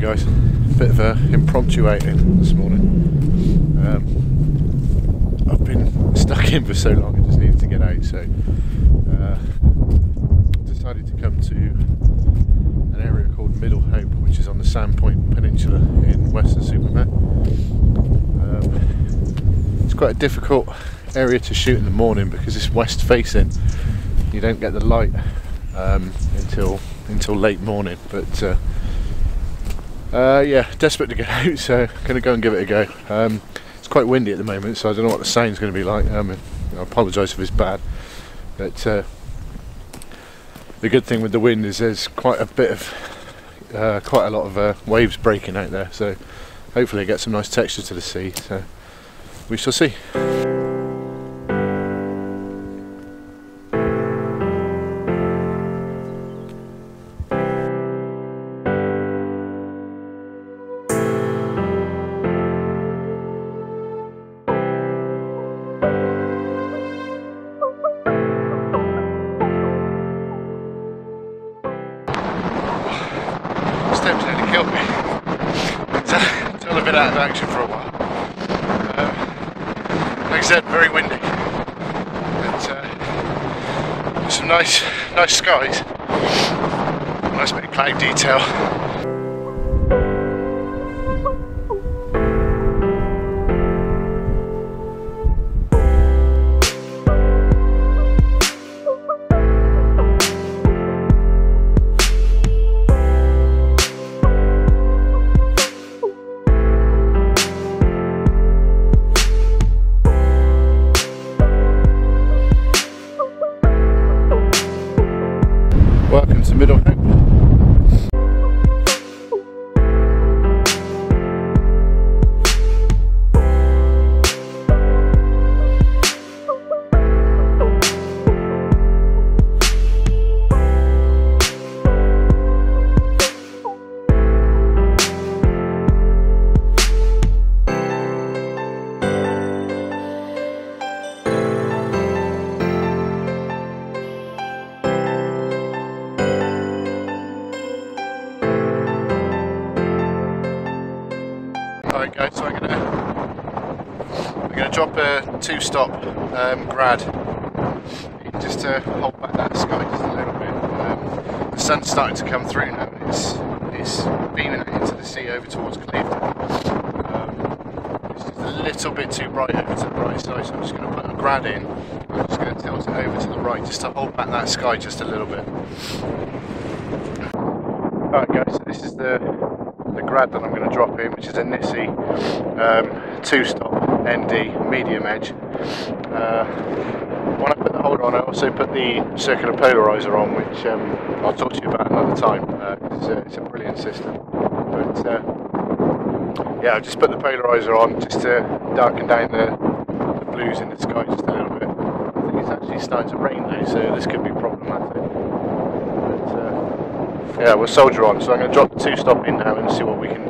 guys, bit of an impromptu outing this morning. I've been stuck in for so long, I just needed to get out, so decided to come to an area called Middle Hope, which is on the Sandpoint Peninsula in Weston-super-Mare. It's quite a difficult area to shoot in the morning because it's west facing. You don't get the light until late morning, but yeah, desperate to get out, so gonna go and give it a go. It's quite windy at the moment, so I don't know what the sound's going to be like. I apologise if it's bad, but the good thing with the wind is there's quite a lot of waves breaking out there, so hopefully I get some nice texture to the sea, so we shall see. Nearly killed me. Still a bit out of action for a while. Like I said, very windy. But some nice skies. Nice bit of cloud detail. Welcome to Middle Hope. Alright guys, so I'm gonna drop a 2-stop grad just to hold back that sky just a little bit. The sun's starting to come through now, and it's beaming out into the sea over towards Clifton. It's just a little bit too bright over to the right side, so I'm just going to put a grad in. I'm just going to tilt it over to the right just to hold back that sky just a little bit. Alright guys, so this is the grad that I'm going to drop in, which is a Nisi 2-stop ND medium edge. When I put the holder on, I also put the circular polarizer on, which I'll talk to you about another time. It's a brilliant system. But yeah, I've just put the polarizer on just to darken down the blues in the sky just a little bit. I think it's actually starting to rain now, so this could be problematic. Yeah, we'll soldier on. So I'm going to drop the 2-stop in now and see what we can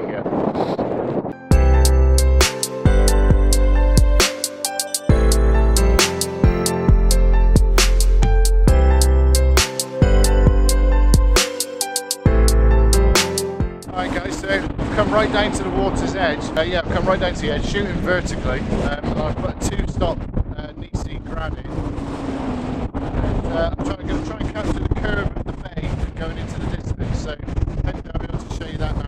get. Alright guys, so I've come right down to the water's edge. Yeah, I've come right down to the edge, shooting vertically. And I've put a 2-stop Nisi grad in. And I'm going to try and capture the curve of the bay going into the distance, so hopefully I'll be able to show you that now.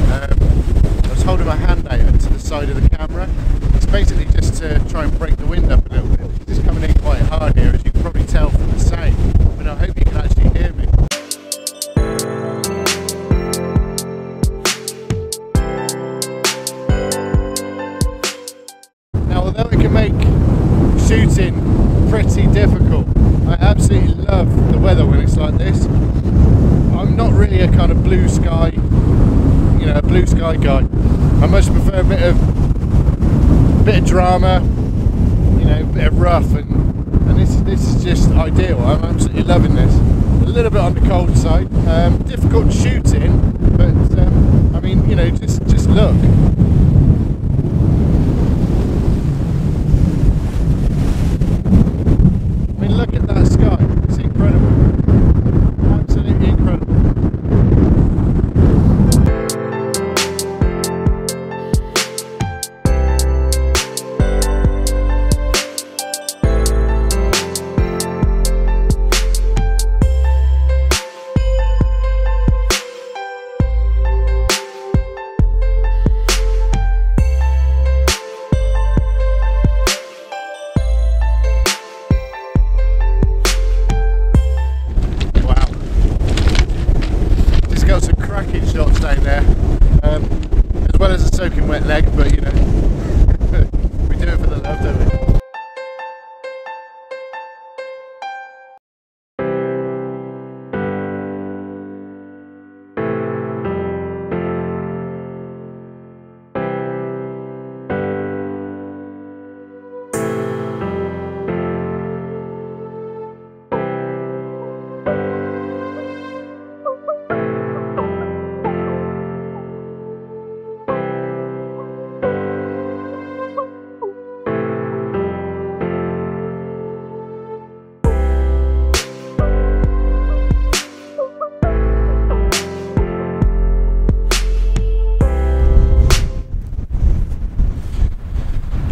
I was holding my hand out to the side of the camera. It's basically just to try and break the wind up a little bit. It's just coming in quite hard here, as you can probably tell from the sound, but I hope you can actually hear me. Now, although it can make shooting pretty difficult, I absolutely love the weather when it's like this. I'm not really a kind of blue sky, you know, a blue sky guy. I much prefer a bit of drama, you know, a bit of rough, and this is just ideal. I'm absolutely loving this. A little bit on the cold side, difficult shooting, but I mean, you know, just look. I mean, look at that sky. It's incredible. Absolutely incredible. Shots down there, as well as a soaking wet leg, but you know, we do it for the love, don't we?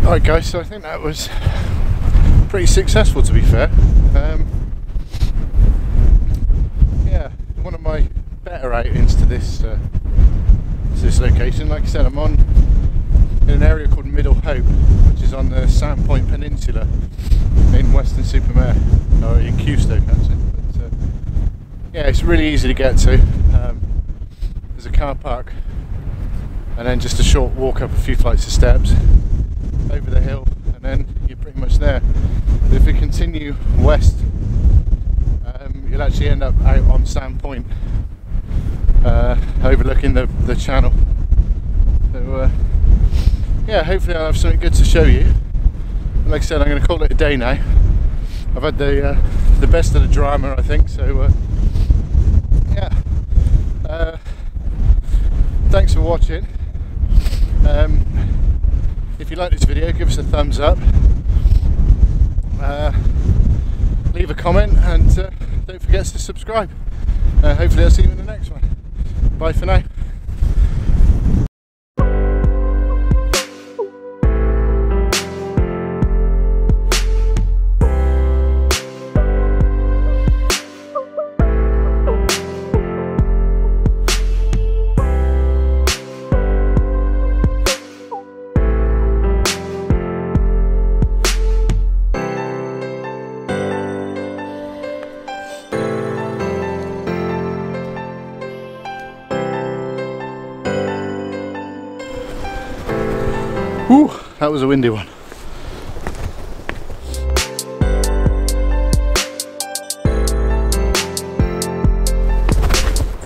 Alright guys, so I think that was pretty successful, to be fair. Yeah, one of my better outings to this location. Like I said, I'm on in an area called Middle Hope, which is on the Sandpoint Peninsula in Weston Supermare, or in Custoke actually. But, yeah, it's really easy to get to. There's a car park and then just a short walk up a few flights of steps over the hill, and then you're pretty much there. But if we continue west, you'll actually end up out on Sandpoint, overlooking the channel. So yeah, hopefully I'll have something good to show you. Like I said, I'm going to call it a day now. I've had the best of the drama, I think. So yeah, thanks for watching. If you like this video, give us a thumbs up, leave a comment, and don't forget to subscribe. Hopefully I'll see you in the next one. Bye for now. Whew, that was a windy one.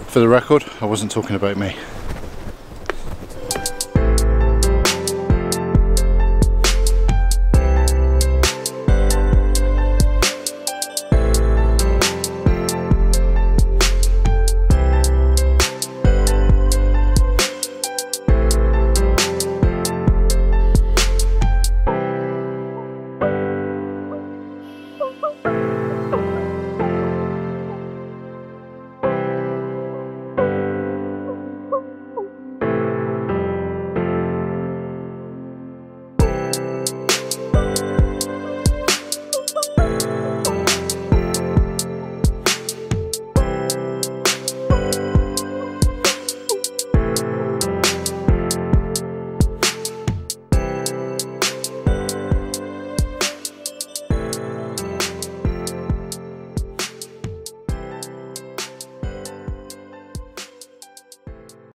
For the record, I wasn't talking about me.